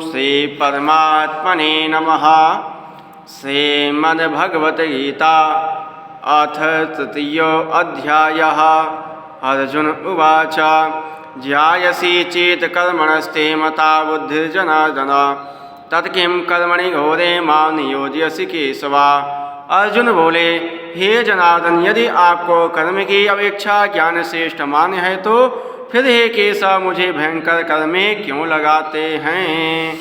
श्री परमात्मने नमः। श्रीमद्भगवद्गीता अथ तृतीयोऽध्यायः। अर्जुन उवाच ज्यायसि चेत् कर्मणस्ते मता बुद्धिर्जनार्दन तत्किं कर्मणि घोरे मां नियोजयसि केशव। अर्जुन बोले, हे जनार्दन, यदि आपको कर्म की अपेक्षा ज्ञान श्रेष्ठ मान्य है तो फिर हे केशव मुझे भयंकर कर्म में क्यों लगाते हैं।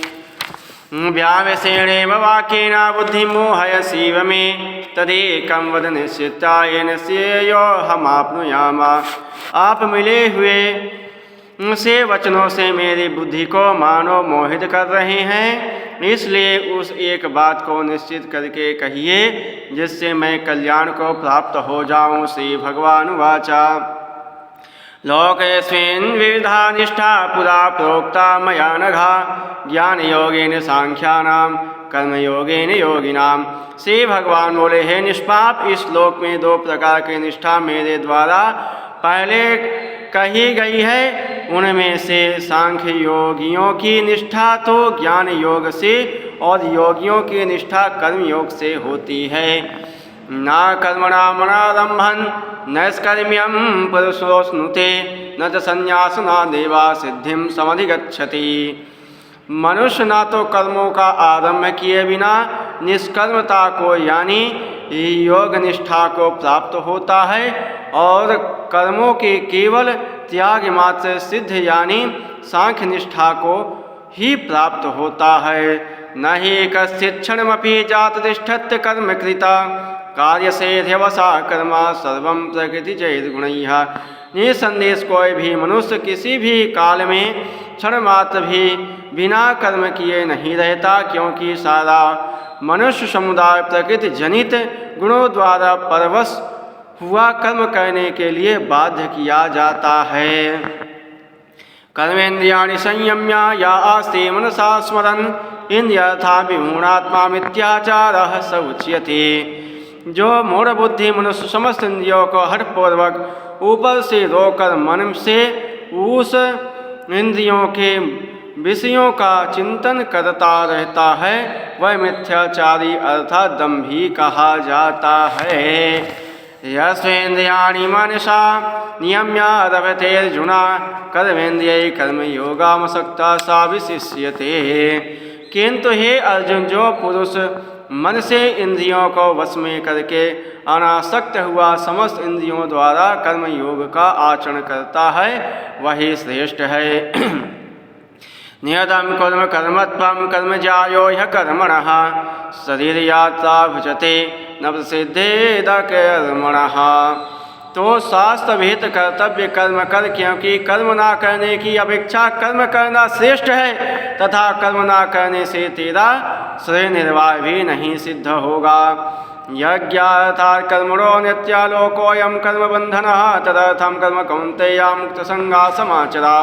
व्यावसेणेव वाक्येन बुद्धिमोहयसीव मे तदेकं वद निश्चित्य येन श्रेयोऽहमाप्नुयाम। आप मिले हुए से वचनों से मेरी बुद्धि को मानो मोहित कर रहे हैं, इसलिए उस एक बात को निश्चित करके कहिए जिससे मैं कल्याण को प्राप्त हो जाऊं। श्री भगवान वाचा लोकेस्मिन् विविधा निष्ठा पुरा प्रोक्ता मया नघा ज्ञान योगेन सांख्यानां कर्मयोगेन योगिनां। श्री भगवान बोले, हे निष्पाप, इस श्लोक में दो प्रकार की निष्ठा मेरे द्वारा पहले कही गई है। उनमें से सांख्य योगियों की निष्ठा तो ज्ञान योग से और योगियों की निष्ठा कर्म योग से होती है। न कर्मणामनारंभं नैष्कर्म्यं पुरुषोऽश्नुते न च संन्यासनादेवा सिद्धिं समधिगच्छति। मनुष्य न तो कर्मों का आरंभ किए बिना निष्कर्मता को यानी योग निष्ठा को प्राप्त होता है और कर्मों के केवल त्याग मात्र सिद्ध यानी सांख्य निष्ठा को ही प्राप्त होता है। न हि कश्चित् क्षणमपि जाततिष्ठत्य कर्म कृता कार्यसे ध्यवसा कर्मा सर्वं प्रकृतिजैर्गुणैः। निसंदेश कोई भी मनुष्य किसी भी काल में क्षण मात्र भी बिना कर्म किए नहीं रहता, क्योंकि सारा मनुष्य समुदाय प्रकृति जनित गुणों द्वारा परवश हुआ कर्म करने के लिए बाध्य किया जाता है। कर्मेन्द्रियाणि संयम्य या आस्ते मनसा स्मरन् इन्द्रियर्था विमूढात्मा मिथ्याचारः स उच्यते। जो मूढ़ बुद्धि मनुष्य समस्त इंद्रियों को हठपूर्वक ऊपर से रोककर मन से उस इंद्रियों के विषयों का चिंतन करता रहता है, वह मिथ्याचारी अर्थात दंभी कहा जाता है। यस्वेन्द्रियाणि मनसा नियम्य रवतेर्जुन कर्मेन्द्रियैः कर्मयोगामसक्तः सा विशिष्यते। किंतु हे अर्जुन, जो पुरुष मन से इंद्रियों को वश में करके अनासक्त हुआ समस्त इंद्रियों द्वारा कर्म योग का आचरण करता है, वही श्रेष्ठ है। नियतं कर्म कर्मत्वं कर्मजायो ह्य कर्मणः शरीर यात्रा भुजते न प्रसिद्धेद कर्मणः। तो शास्त्र विहित कर्तव्य कर्म कर, क्योंकि कर्म ना करने की अपेक्षा कर्म करना श्रेष्ठ है तथा कर्म ना करने से तेरा श्रेय निर्वाह भी नहीं सिद्ध होगा। यज्ञार्थात् कर्मणो नित्यालोकोऽयं कर्मबन्धनः तदर्थं कर्म कौन्तेय मुक्तसंगा समाचरा।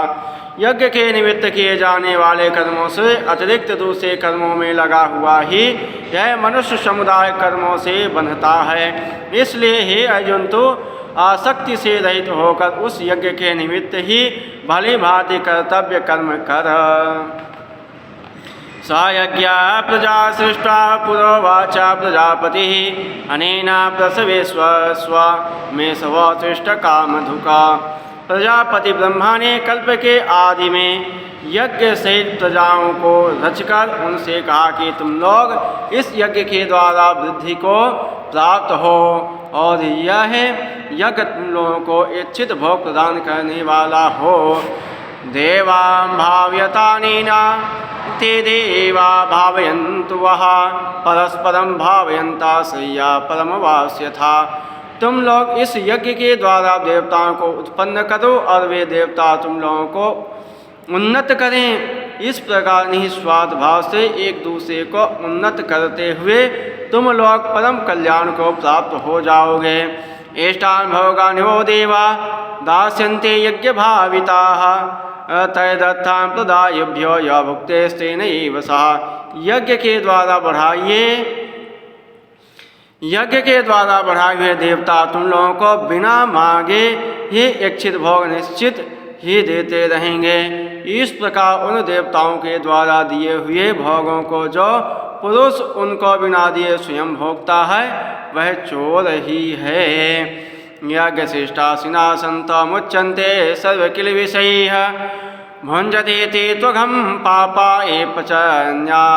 यज्ञ के निमित्त किए जाने वाले कर्मों से अतिरिक्त दूसरे कर्मों में लगा हुआ ही यह मनुष्य समुदाय कर्मों से बंधता है। इसलिए हे अर्जुन, तो आसक्ति से रहित होकर उस यज्ञ के निमित्त ही भली भांति कर्तव्य कर्म कर। स यज्ञ प्रजा सृष्टा पुरोवाच प्रजापति अनेन प्रसवेस्व मे स्व सृष्ट कामधुका। प्रजापति ब्रह्मा ने कल्प के आदि में यज्ञ सहित प्रजाओं को रचकर उनसे कहा कि तुम लोग इस यज्ञ के द्वारा वृद्धि को प्राप्त हो और यह यज्ञ तुम लोगों को इच्छित भोग प्रदान करने वाला हो। देवां भावयतानेन ते देवा भावयन्तु वः परस्परं भावयन्ता श्रेया परमवास्यथा। तुम लोग इस यज्ञ के द्वारा देवताओं को उत्पन्न करो और वे देवता तुम लोगों को उन्नत करें। इस प्रकार निस्वार्थ भाव से एक दूसरे को उन्नत करते हुए तुम लोग परम कल्याण को प्राप्त हो जाओगे। एष्टान् भोगान् वो देवा दास्यन्ते यज्ञ भाविताः तैदत्थां प्रदायभ्यो य भुक्तेस्तेनैव सः। यज्ञ के द्वारा बढ़ाए हुए देवता तुम लोगों को बिना मांगे ही इच्छित भोग निश्चित ही देते रहेंगे। इस प्रकार उन देवताओं के द्वारा दिए हुए भोगों को जो पुरुष उनको बिना दिए स्वयं भोगता है वह चोर ही है। यज्ञशिष्टासिना सन्तमुच्यन्ते सर्वकिलविषयैः भुञ्जतीति त्वघं पापा ये पचन्यात्मकारणाता।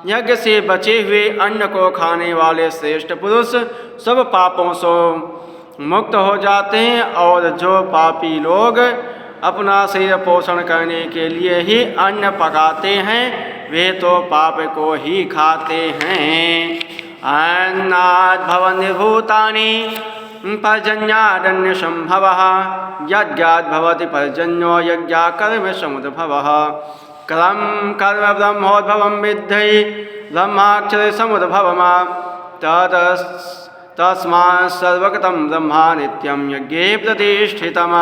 यज्ञ से बचे हुए अन्न को खाने वाले श्रेष्ठ पुरुष सब पापों से मुक्त हो जाते हैं, और जो पापी लोग अपना शरीर पोषण करने के लिए ही अन्न पकाते हैं वे तो पाप को ही खाते हैं। अन्नाद् भवन्ति भूतानि पर्जन्यादन्य संभवः यज्ञाद् भवति पर्जन्यो यज्ञात् कर्म समुद्भवः। कर्म कर्म ब्रह्मोद्भवं विद्धि ब्रह्माक्षर समुद्भवम् तस्मात् सर्वगतं ब्रह्मा नित्यं यज्ञे प्रतिष्ठितम्।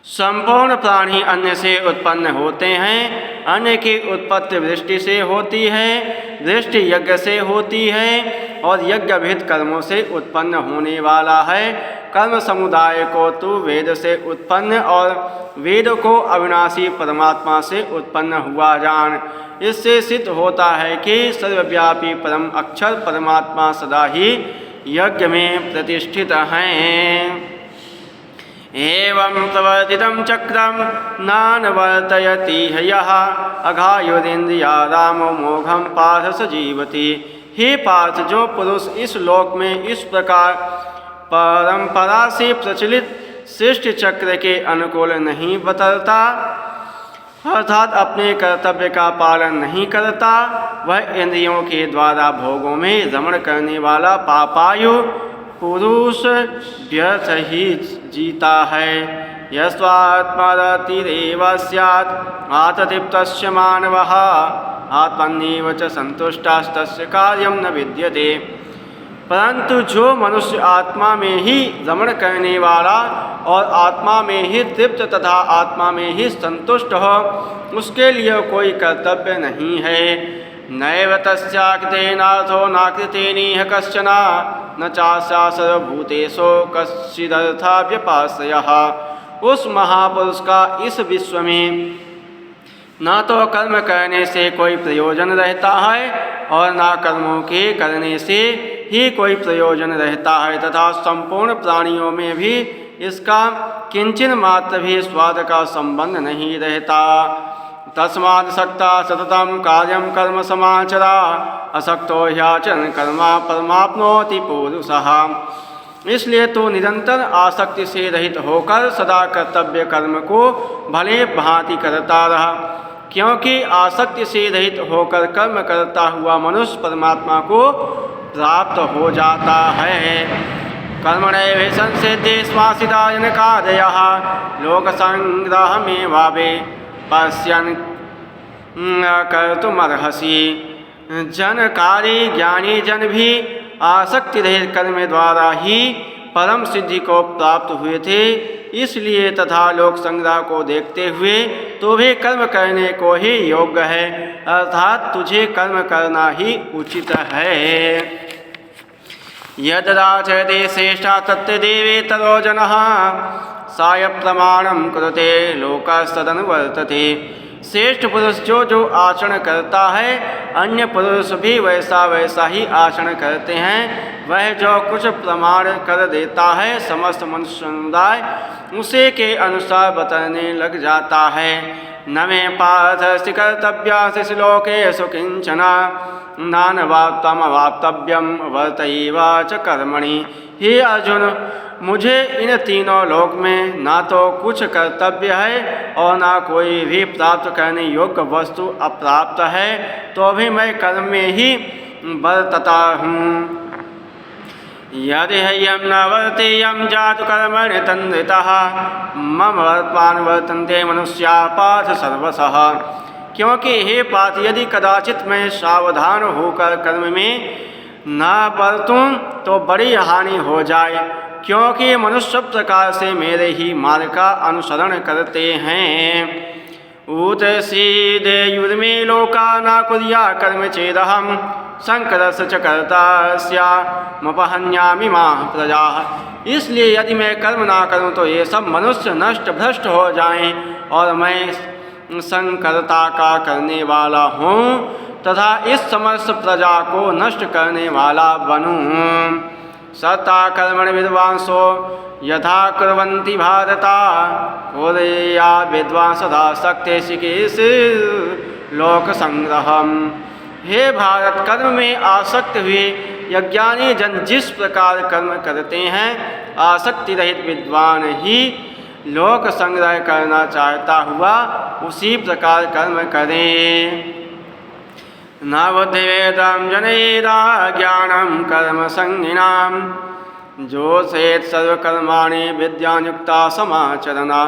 संपूर्ण प्राणी अन्न से उत्पन्न होते हैं, अन्न की उत्पत्ति वृष्टि से होती है, वृष्टि यज्ञ से होती है और यज्ञविहित कर्मों से उत्पन्न होने वाला है। कर्म समुदाय को तू वेद से उत्पन्न और वेद को अविनाशी परमात्मा से उत्पन्न हुआ जान। इससे सिद्ध होता है कि सर्वव्यापी परम अक्षर परमात्मा सदा ही यज्ञ में प्रतिष्ठित हैं। एवं प्रवर्तितं चक्रं नानवर्तयति यः अघायुरिन्द्रियारामो मोघं पार्थ स जीवति। हे पार्थ, जो पुरुष इस लोक में इस प्रकार परंपरा से प्रचलित सृष्टि चक्र के अनुकूल नहीं बदलता अर्थात अपने कर्तव्य का पालन नहीं करता, वह इंद्रियों के द्वारा भोगों में रमण करने वाला पापायु पुरुष व्यर्थ ही जीता है। यस्त्वात्मरतिरेव स्यात् आत्मतृप्तस्य मानवः आत्मन्येव च सन्तुष्टस्तस्य कार्यं न विद्यते। परंतु जो मनुष्य आत्मा में ही रमण करने वाला और आत्मा में ही तृप्त तथा आत्मा में ही संतुष्ट हो उसके लिए कोई कर्तव्य नहीं है। नैव तस्याकृतेनार्थो नाकृतेनीह कश्चन न चास्या सर्वभूतेषु कश्चिदर्थाव्यपाश्रयः। उस महापुरुष का इस विश्व में न तो कर्म करने से कोई प्रयोजन रहता है और न कर्मों के करने से ही कोई प्रयोजन रहता है, तथा संपूर्ण प्राणियों में भी इसका किंचन मात्र भी स्वाद का संबंध नहीं रहता। तस्मात् सक्ता सततं कार्यं कर्म समाचरा असक्तो ह्याचरन् कर्मा परमाप्नोति पुरुषः। इसलिए तो निरंतर आसक्ति से रहित होकर सदा कर्तव्य कर्म को भले भांति करता रहा, क्योंकि आसक्ति से रहित होकर कर्म करता हुआ मनुष्य परमात्मा को प्राप्त हो जाता है। कर्मणैव संसिद्धि श्वासिता जनकादयः लोकसंग्रहमेवापि पश्यन् कर्तुमर्हसि। जनकारी ज्ञानी जन भी आसक्ति रहित कर्म द्वारा ही परम सिद्धि को प्राप्त हुए थे। इसलिए तथा लोक संग्रह को देखते हुए तो भी कर्म करने को ही योग्य है, अर्थात तुझे कर्म करना ही उचित है। यदराचरते श्रेष्ठा तत्तदेवेतरो जनः साय प्रमाणं कुरुते लोकस्तदनुवर्तते। श्रेष्ठ पुरुष जो जो आचरण करता है अन्य पुरुष भी वैसा वैसा ही आचरण करते हैं। वह जो कुछ प्रमाण कर देता है समस्त मनुष्य समुदाय उसे के अनुसार बतरने लग जाता है। न मे पार्थस्ति कर्तव्यास्य लोकेषु किंचन नानवाप्तम् अवाप्तव्यम वर्तैव च कर्मणि। हे अर्जुन, मुझे इन तीनों लोक में ना तो कुछ कर्तव्य है और ना कोई भी प्राप्त करने योग्य वस्तु अप्राप्त है, तो भी मैं कर्म में ही वर्तता हूँ। यदि ह्ययं न वर्तेयं जातु कर्मणि तन्वितः मम वर्त्मान् वर्तन्ते मनुष्या पार्थ सर्वशः। क्योंकि हे पार्थ, यदि कदाचित मैं सावधान होकर कर्म में न बरतूं तो बड़ी हानि हो जाए, क्योंकि मनुष्य सब प्रकार से मेरे ही मार्ग का अनुसरण करते हैं। उत सीदेयुर्मे लोका न कुर्या कर्म चेदहम् संकरस्य च कर्तास्यामपहन्यामि माः प्रजाः। इसलिए यदि मैं कर्म ना करूं तो ये सब मनुष्य नष्ट भ्रष्ट हो जाएं और मैं संकरता का करने वाला हूँ तथा इस समस्त प्रजा को नष्ट करने वाला बनूं। सता कर्मणि विद्वांसो यथा कुर्वन्ति भारता कुर्या विद्वान् सदा शक्ति लोक संग्रहम। हे भारत, कर्म में आसक्त हुए यज्ञानी जन जिस प्रकार कर्म करते हैं, आसक्ति रहित विद्वान ही लोक संग्रह करना चाहता हुआ उसी प्रकार कर्म करें। न बुद्धिवेदं जनेदा ज्ञानम कर्म संगिनाम जोषेत सर्वकर्माणि विद्यायुक्ता समाचरना।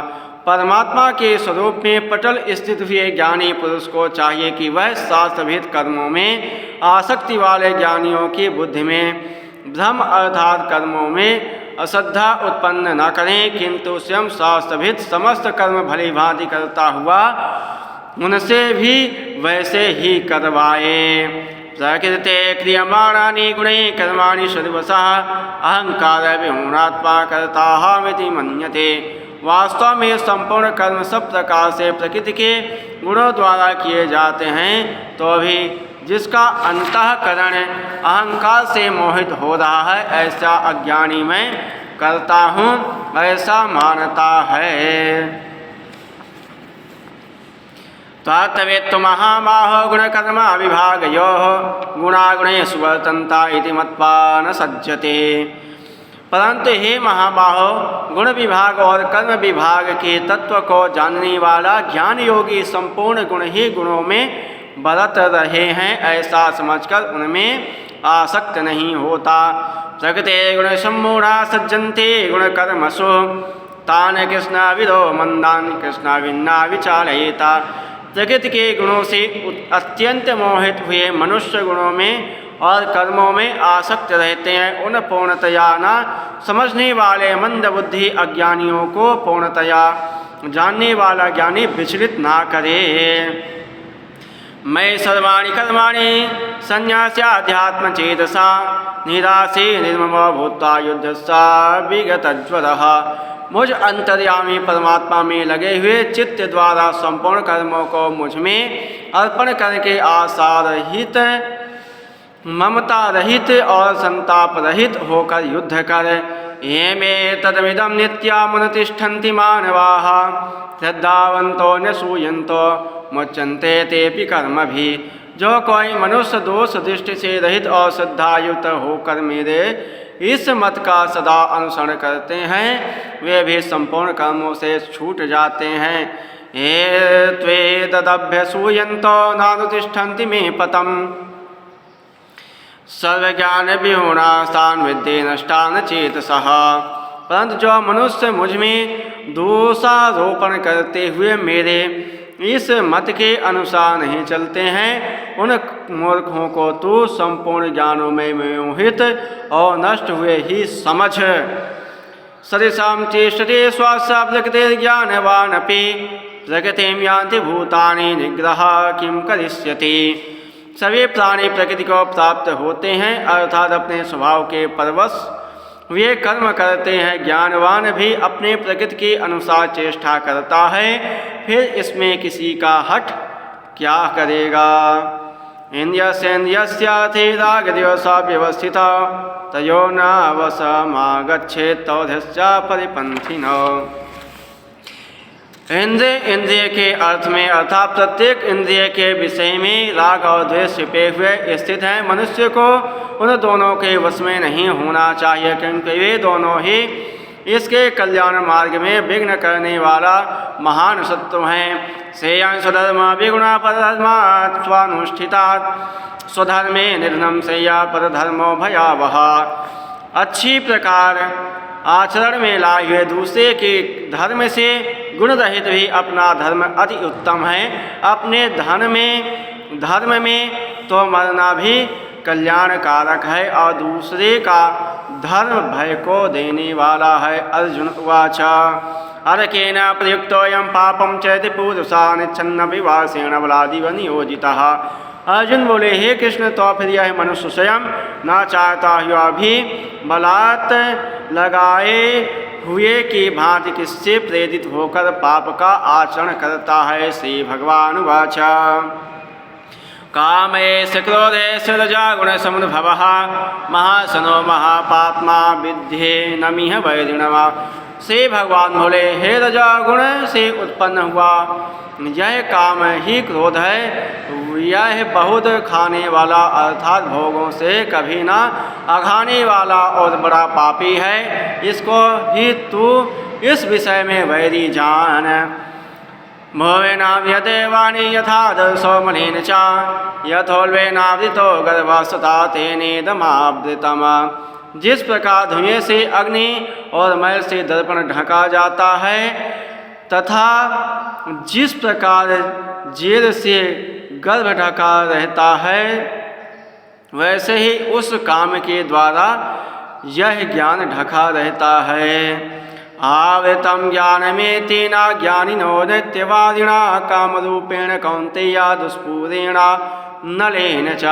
परमात्मा के स्वरूप में पटल स्थित हुए ज्ञानी पुरुष को चाहिए कि वह शास्त्रविहित कर्मों में आसक्ति वाले ज्ञानियों की बुद्धि में भ्रम अर्थात कर्मों में अश्रद्धा उत्पन्न न करें, किंतु स्वयं शास्त्रविहित समस्त कर्म भली भांति करता हुआ उनसे भी वैसे ही करवाए। प्रकृते क्रियमाणानि गुणे कर्माणि सर्वशः अहंकार विमूढ़ात्मा कर्ताहमिति मन्यते। वास्तव में संपूर्ण कर्म सब प्रकार से प्रकृति के गुणों द्वारा किए जाते हैं, तो भी जिसका अंतःकरण अहंकार से मोहित हो रहा है ऐसा अज्ञानी मैं करता हूँ ऐसा मानता है। तवेत्तु महाबाहो गुणकर्मा विभागयोः गुणागुणेषु वर्तन्ता इति मत्वा न सज्जते। परंतु हे महाबाहो, गुण विभाग और कर्म विभाग के तत्व को जानने वाला ज्ञान योगी संपूर्ण गुण ही गुणों में बरत रहे हैं ऐसा समझकर उनमें आसक्त नहीं होता। प्रकृते गुण सम्मूढ़ा सज्जन्ते गुण कर्मसु तान कृष्णाविदो मंदान कृष्णाविन्ना विचालयेता। प्रकृति के गुणों से अत्यंत मोहित हुए मनुष्य गुणों में और कर्मों में आसक्त रहते हैं। उन पूर्णतया न समझने वाले मंद बुद्धि अज्ञानियों को पूर्णतया जानने वाला ज्ञानी विचलित ना करे। मैं सर्वाणि कर्माणि संन्यास्याध्यात्म चेतसा निराशे निर्ममो भूत्वा युद्धस्सा विगतज्वरः। मुझ अंतर्यामी परमात्मा में लगे हुए चित्त द्वारा संपूर्ण कर्मों को मुझ में अर्पण करके आशा रहित, ममता रहित और संताप रहित होकर युद्ध कर। एमे तदमिदं नित्यामुत्तिष्ठन्ति मानवाः श्रद्धावन्तो न सूयन्तो मुच्यन्ते तेऽपि कर्मभिः। जो कोई मनुष्य दोष दृष्टि से रहित और श्रद्धायुक्त होकर मेरे इस मत का सदा अनुसरण करते हैं, वे भी संपूर्ण कर्मों से छूट जाते हैं। ये त्वेतदभ्यसूयन्तो नानुतिष्ठन्ति मे पतम् सर्वज्ञान विहूणास्तान विद्ये नष्टान चेतसः। परंतु जो मनुष्य मुझ में दोषारोपण करते हुए मेरे इस मत के अनुसार नहीं चलते हैं, उन मूर्खों को तू संपूर्ण ज्ञानों में मोहित और नष्ट हुए ही समझ। सरिसां चेष्टते स्वास्य प्रकृतिर्ज्ञानवानपि प्रकृतिं यान्ति भूतानि निग्रह किं करिष्यति। सभी प्राणी प्रकृति को प्राप्त होते हैं अर्थात अपने स्वभाव के परवश वे कर्म करते हैं। ज्ञानवान भी अपने प्रकृति के अनुसार चेष्टा करता है, फिर इसमें किसी का हठ क्या करेगा। इंद्रियस्येन्द्रियस्याधिरागदिवसा व्यवस्थिता तयो न वशमागच्छेत् तौधश्च परिपन्थिनो। इंद्रिय के अर्थ में अर्थात प्रत्येक इंद्रिय के विषय में राग और द्वेष छिपे हुए स्थित हैं। मनुष्य को उन दोनों के वश में नहीं होना चाहिए, क्योंकि वे दोनों ही इसके कल्याण मार्ग में विघ्न करने वाला महान शत्रु हैं। श्रेयं स्वधर्म विगुणा परधर्मात् स्वानुष्ठितात् स्वधर्मे निधनं श्रेया परधर्मो भयावह। अच्छी प्रकार आचरण में लाए हुए दूसरे के धर्म से गुण रहित भी अपना धर्म अति उत्तम है। अपने धर्म में तो मरना भी कल्याणकारक है और दूसरे का धर्म भय को देने वाला है। अर्जुन उवाच अरकेन प्रयुक्तोऽयं पापं चैति पुरुषा निच्छन्न विवासेन बलादिव नियोजितः अर्जुन बोले, हे कृष्ण, तो फिर यह मनुष्य स्वयं न चाहता हुआ भी बलात् लगाए हुए की भांति किससे प्रेरित होकर पाप का आचरण करता है। श्री भगवान वाच कामेश क्रोधेश रजोगुण समुद्भवः महासनो महापात्मा विद्धि नमिह वैरिणवा। से भगवान बोले, हे रजोगुण से उत्पन्न हुआ यह काम ही क्रोध है। यह बहुत खाने वाला अर्थात भोगों से कभी ना अघाने वाला और बड़ा पापी है। इसको ही तू इस विषय में वैरी जान। मोहेनाव्यते वाणी यथा दर्शो मलिन च यथोल्बेनावृतो गर्भस्तथा तेनेदमावृतम्। जिस प्रकार धुएं से अग्नि और मैल से दर्पण ढका जाता है तथा जिस प्रकार जेल से गर्भ ढका रहता है, वैसे ही उस काम के द्वारा यह ज्ञान ढका रहता है। आवृतम ज्ञानमेति न ज्ञानिनो नित्यवादिना कामरूपेण कौन्तेय दुष्पूरेण नलेन च।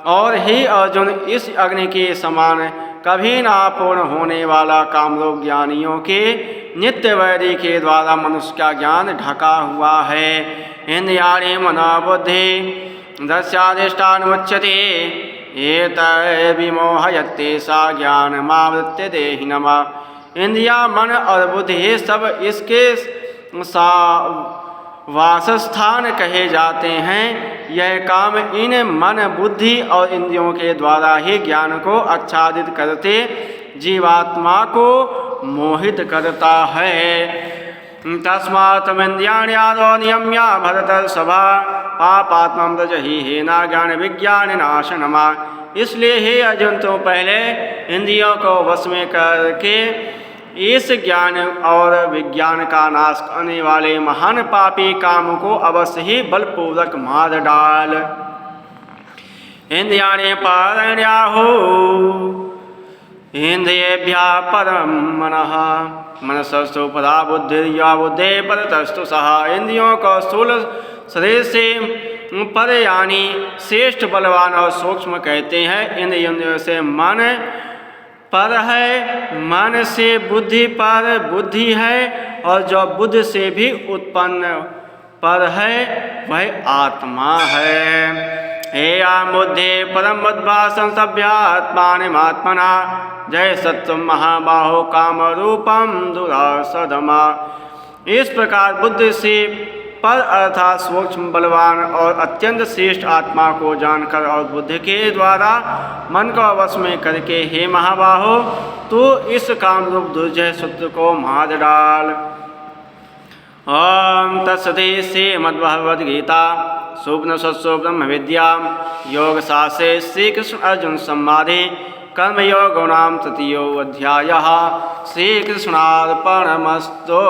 और ही अर्जुन, इस अग्नि के समान कभी ना पूर्ण होने वाला कामरूप ज्ञानियों के नित्य वैरी के द्वारा मनुष्य का ज्ञान ढका हुआ है। इंद्रियाणि मनोबुद्धि दस्याधिष्ठानमुच्यते एतैर् विमोहयते सा ज्ञानमावृत्य देहिनम्। इंद्रिया, मन और बुद्धि ये सब इसके वासस्थान कहे जाते हैं। यह काम इन मन बुद्धि और इंद्रियों के द्वारा ही ज्ञान को आच्छादित करते जीवात्मा को मोहित करता है। तस्मात्मिन्द्रियाणि आदौ नियम्य भरतर्षभ पापात्मं रजहि हेना ज्ञान विज्ञान नाशनमा। इसलिए हे अर्जुन, तो पहले इंद्रियों को वश में करके इस ज्ञान और विज्ञान का नाश करने वाले महान पापी काम को अवश्य ही बलपूर्वक मार डाल। इंद्रियाणि परण्याहुः इंद्रियेभ्यः परं मनः मनसस्तु परा बुद्धिर्या बुद्धे परतस्तु सः। इंद्रियों को स्थूल शरीर से पर यानी श्रेष्ठ, बलवान और सूक्ष्म कहते हैं। इंद्रियों से मन पर है, मन से बुद्धि पर बुद्धि है, और जो बुद्धि से भी उत्पन्न पर है वह आत्मा है। हेया बुद्धि परम बुद्ध्वा संसभ्यात्मानमात्मना जय सत्वम महाबाहो काम रूपम दुरासदमा। इस प्रकार बुद्धि से पर अर्थात सूक्ष्म, बलवान और अत्यंत श्रेष्ठ आत्मा को जानकर और बुद्धि के द्वारा मन को वश में करके हे महाबाहो, तू इस काम रूप दुर्जय सूत्र को मार डाल। ओम तत्सति श्रीमद्भगवद्गीता सुब्रह्मण्य ब्रह्म विद्या योग शास्त्रे श्री कृष्ण अर्जुन संवादे कर्मयोगो नाम तृतीयो अध्यायः। श्रीकृष्णार्पणमस्तु।